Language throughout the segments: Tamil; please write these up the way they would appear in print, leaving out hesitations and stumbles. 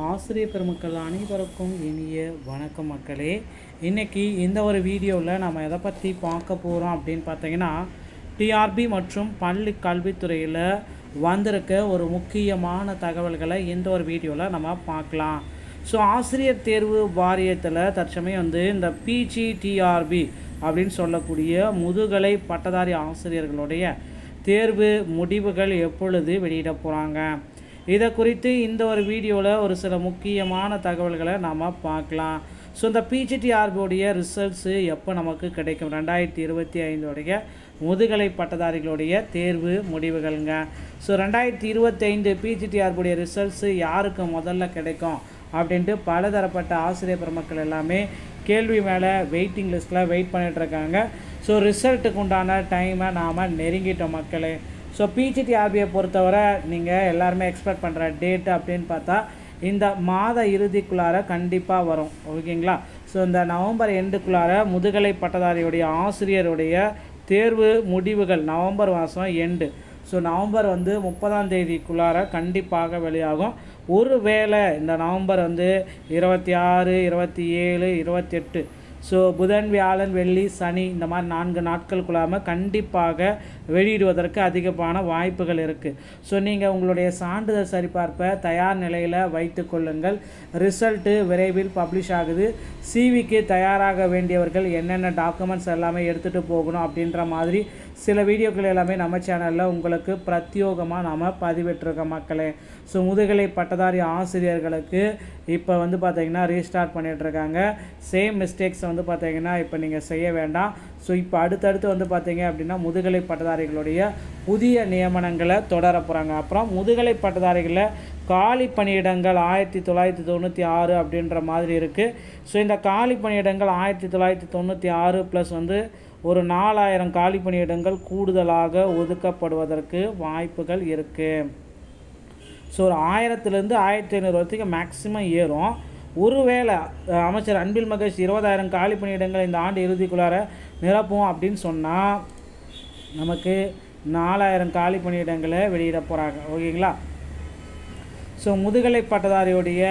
ஆசிரியர் பெருமக்கள் அனைவருக்கும் இனிய வணக்கம் மக்களே. இன்றைக்கி இந்த ஒரு வீடியோவில் நம்ம எதை பற்றி பார்க்க போகிறோம் அப்படின்னு பார்த்தீங்கன்னா, டிஆர்பி மற்றும் பள்ளி கல்வித்துறையில் வந்திருக்க ஒரு முக்கியமான தகவல்களை இந்த ஒரு வீடியோவில் நம்ம பார்க்கலாம். ஸோ ஆசிரியர் தேர்வு வாரியத்தில் தற்சமயம் இந்த பிஜிடிஆர்பி அப்படின்னு சொல்லக்கூடிய முதுகலை பட்டதாரி ஆசிரியர்களுடைய தேர்வு முடிவுகள் எப்பொழுது வெளியிட போகிறாங்க, இதை குறித்து இந்த ஒரு வீடியோவில் ஒரு சில முக்கியமான தகவல்களை நாம் பார்க்கலாம். ஸோ இந்த பிஜிடிஆர்பியோடைய ரிசல்ட்ஸு எப்போ நமக்கு கிடைக்கும், 2025 முதுகலை பட்டதாரிகளுடைய தேர்வு முடிவுகள்ங்க. ஸோ 2025 பிஜிடிஆர்பியோடைய ரிசல்ட்ஸு யாருக்கு முதல்ல கிடைக்கும் அப்படின்ட்டு பலதரப்பட்ட ஆசிரியர் பெருமக்கள் எல்லாமே கேள்வி மேலே வெயிட்டிங் லிஸ்ட்டில் வெயிட் பண்ணிகிட்ருக்காங்க. ஸோ ரிசல்ட்டுக்கு உண்டான டைமை நாம் நெருங்கிட்டோம் மக்களே. ஸோ பிஜிடிஆர்பியை பொறுத்தவரை நீங்கள் எல்லாருமே எக்ஸ்பெக்ட் பண்ணுற டேட்டு அப்படின்னு பார்த்தா இந்த மாத இறுதிக்குள்ளார கண்டிப்பாக வரும், ஓகேங்களா. ஸோ இந்த நவம்பர் எண்டுக்குள்ளார முதுகலை பட்டதாரியுடைய ஆசிரியருடைய தேர்வு முடிவுகள் நவம்பர் மாதம் எண்டு, ஸோ நவம்பர் 30ஆம் தேதிக்குள்ளார கண்டிப்பாக வெளியாகும். ஒரு வேளை இந்த நவம்பர் 26, 27, 28, ஸோ புதன், வியாழன், வெள்ளி, சனி இந்த மாதிரி 4 நாட்களுக்குள்ளாமல் கண்டிப்பாக வெளியிடுவதற்கு அதிகமான வாய்ப்புகள் இருக்குது. ஸோ நீங்கள் உங்களுடைய சான்றிதழ் சரிபார்ப்பை தயார் நிலையில் வைத்து கொள்ளுங்கள். ரிசல்ட்டு விரைவில் பப்ளிஷ் ஆகுது. சிவிக்கு தயாராக வேண்டியவர்கள் என்னென்ன டாக்குமெண்ட்ஸ் எல்லாமே எடுத்துகிட்டு போகணும் அப்படின்ற மாதிரி சில வீடியோக்கள் எல்லாமே நம்ம சேனலில் உங்களுக்கு பிரத்யோகமாக நாம் பதிவிட்டிருக்கோம் மக்களே. ஸோ முதுகலை பட்டதாரி ஆசிரியர்களுக்கு இப்போ பார்த்திங்கன்னா ரீஸ்டார்ட் பண்ணிகிட்ருக்காங்க. சேம் மிஸ்டேக்ஸ் பார்த்திங்கன்னா இப்போ நீங்கள் செய்ய வேண்டாம். ஸோ இப்போ அடுத்தடுத்து பார்த்திங்க அப்படின்னா முதுகலை பட்டதாரிகளுடைய புதிய நியமனங்களை தொடர போகிறாங்க. அப்புறம் முதுகலை பட்டதாரிகளில் காலி பணியிடங்கள் 1996 அப்படின்ற மாதிரி இருக்குது. ஸோ இந்த காலி பணியிடங்கள் 1996 ப்ளஸ் ஒரு 4000 காலி பணியிடங்கள் கூடுதலாக ஒதுக்கப்படுவதற்கு வாய்ப்புகள் இருக்குது. ஸோ ஒரு 1000லேருந்து 1500 வரைக்கும் மேக்ஸிமம் ஏறும். ஒருவேளை அமைச்சர் அன்பில் மகேஷ் 20,000 காலி பணியிடங்கள் இந்த ஆண்டு இறுதிக்குள்ளார நிரப்புவோம் அப்படின்னு சொன்னால் நமக்கு 4000 காலி பணியிடங்களை வெளியிட போகிறாங்க, ஓகேங்களா. ஸோ முதுகலை பட்டதாரியுடைய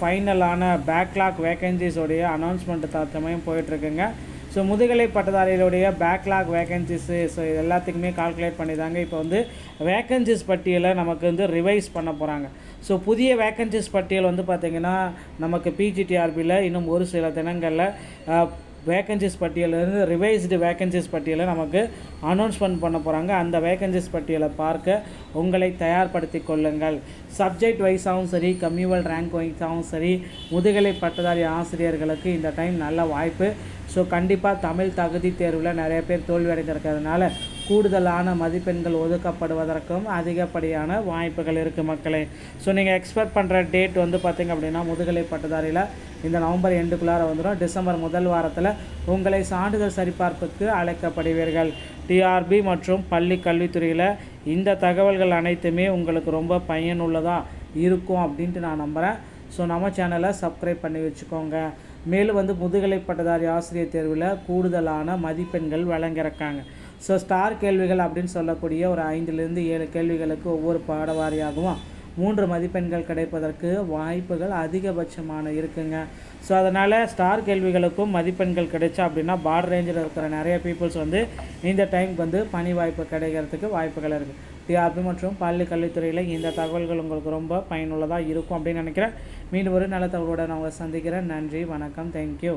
ஃபைனலான பேக்லாக் வேக்கன்சிஸோடைய அனௌன்ஸ்மெண்ட் தற்சமயம் போயிட்டுருக்குங்க. ஸோ முதுகலை பட்டதாரிகளுடைய பேக்லாக் வேக்கன்சிஸு ஸோ இது எல்லாத்துக்குமே கால்குலேட் பண்ணி தாங்க இப்போ வேக்கன்சிஸ் பட்டியலை நமக்கு ரிவைஸ் பண்ண போகிறாங்க. ஸோ புதிய வேக்கன்சிஸ் பட்டியல் பார்த்திங்கன்னா நமக்கு பிஜிடிஆர்பியில் இன்னும் ஒரு சில தினங்களில் வேக்கன்சிஸ் பட்டியலிருந்து ரிவைஸ்டு வேக்கன்சிஸ் பட்டியலை நமக்கு அனௌன்ஸ்மெண்ட் பண்ண போகிறாங்க. அந்த வேக்கன்சிஸ் பட்டியலை பார்க்க உங்களை தயார்படுத்தி கொள்ளுங்கள். சப்ஜெக்ட் வைஸாகவும் சரி, கம்யூவல் ரேங்க் வைஸாகவும் சரி, முதுகலை பட்டதாரி ஆசிரியர்களுக்கு இந்த டைம் நல்ல வாய்ப்பு. ஸோ கண்டிப்பாக தமிழ் தகுதி தேர்வில் நிறைய பேர் தோல்வி அடைந்திருக்கிறதுனால கூடுதலான மதிப்பெண்கள் ஒதுக்கப்படுவதற்கும் அதிகப்படியான வாய்ப்புகள் இருக்குது மக்களே. ஸோ நீங்கள் எக்ஸ்பெக்ட் பண்ணுற டேட் பார்த்திங்க அப்படின்னா முதுகலை பட்டதாரியில் இந்த நவம்பர் எண்டுக்குள்ளார வந்துடும். டிசம்பர் முதல் வாரத்தில் உங்களை சான்றிதழ் சரிபார்ப்புக்கு அழைக்கப்படுவீர்கள். டிஆர்பி மற்றும் பள்ளி கல்வித்துறையில் இந்த தகவல்கள் அனைத்துமே உங்களுக்கு ரொம்ப பயனுள்ளதாக இருக்கும் அப்படின்ட்டு நான் நம்புகிறேன். ஸோ நம்ம சேனலை சப்ஸ்கிரைப் பண்ணி வச்சுக்கோங்க. மேலும் முதுகலை பட்டதாரி ஆசிரியர் தேர்வில் கூடுதலான மதிப்பெண்கள் வழங்கியிருக்காங்க. ஸோ ஸ்டார் கேள்விகள் அப்படின்னு சொல்லக்கூடிய ஒரு 5லேருந்து 7 கேள்விகளுக்கு ஒவ்வொரு பாடவாரியாகவும் 3 மதிப்பெண்கள் கிடைப்பதற்கு வாய்ப்புகள் அதிகபட்சமான இருக்குங்க. ஸோ அதனால் ஸ்டார் கேள்விகளுக்கும் மதிப்பெண்கள் கிடைச்சா அப்படின்னா பார்டர் ரேஞ்சில் இருக்கிற நிறைய பீப்புள்ஸ் இந்த டைமுக்கு பணி வாய்ப்பு கிடைக்கிறதுக்கு வாய்ப்புகள் இருக்குது. டிஆர்பி மற்றும் பள்ளி கல்வித்துறையில் இந்த தகவல்கள் உங்களுக்கு ரொம்ப பயனுள்ளதாக இருக்கும் அப்படின்னு நினைக்கிறேன். மீண்டும் ஒரு நல்ல தகவலோடு நான் உங்களை சந்திக்கிறேன். நன்றி, வணக்கம், தேங்க்யூ.